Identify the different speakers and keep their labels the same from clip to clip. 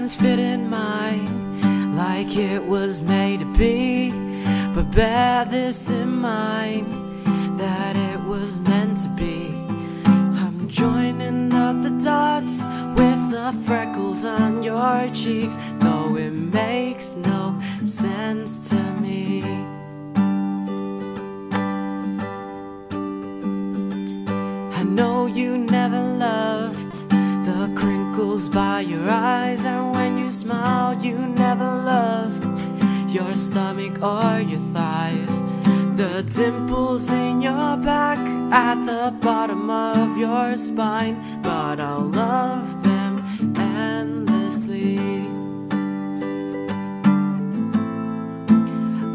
Speaker 1: hands fit in mine like it was made to be. But bear this in mind, that it was meant to be. I'm joining up the dots with the freckles on your cheeks, though it makes no sense to me. I know you never loved the crinkles by your eyes, and when you smiled you never loved your stomach or your thighs. The dimples in your back at the bottom of your spine, but I'll love them endlessly.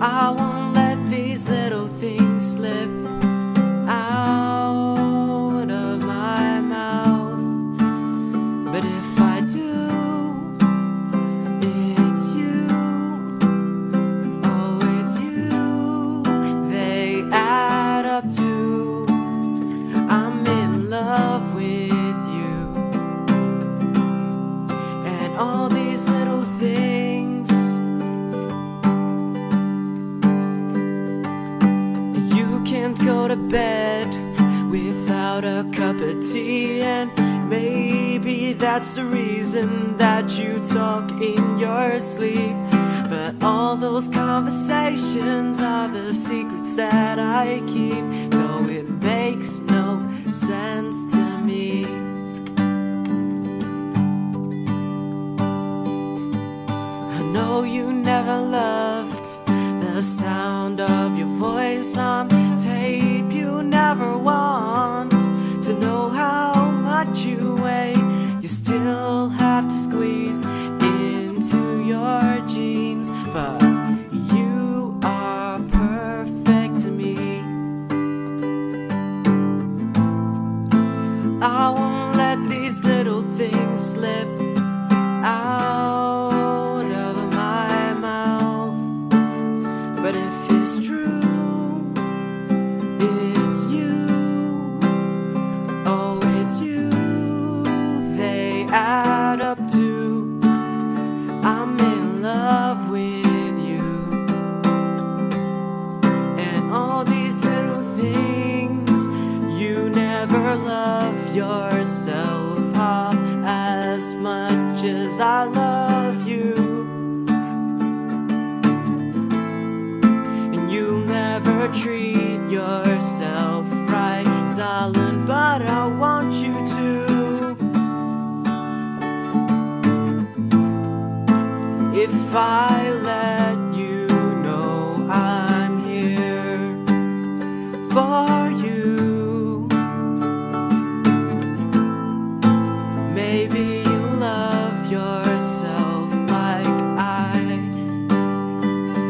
Speaker 1: I won't let these little things slip out of my mouth, but if I do, it's you, oh it's you, they add up to I'm in love with you. And all these little things, you can't go to bed without a cup of tea, and maybe that's the reason that you talk in your sleep. But all those conversations are the secrets that I keep, though it makes no sense to me. I know you never loved the sound of your voice on tape. You never want to know how much you weigh. You still have to squeeze into your jeans, but you are perfect to me. I won't let these little things slip out of my mouth, but if it's true, it's you, oh it's you, they add up to I'm in love with you. And all these little things, you never love yourself half as much as I love you. And you never treat yourself right, darling, but I want you to. If I let you know I'm here for you, maybe you love yourself like I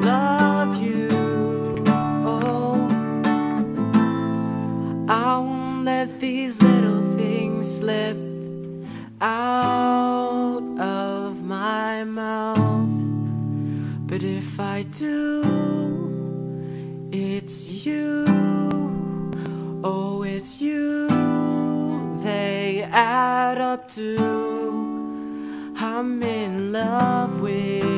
Speaker 1: love you. Oh, I won't let these little things slip out of my mouth, but if I do, it's you, oh it's you, they add up to I'm in love with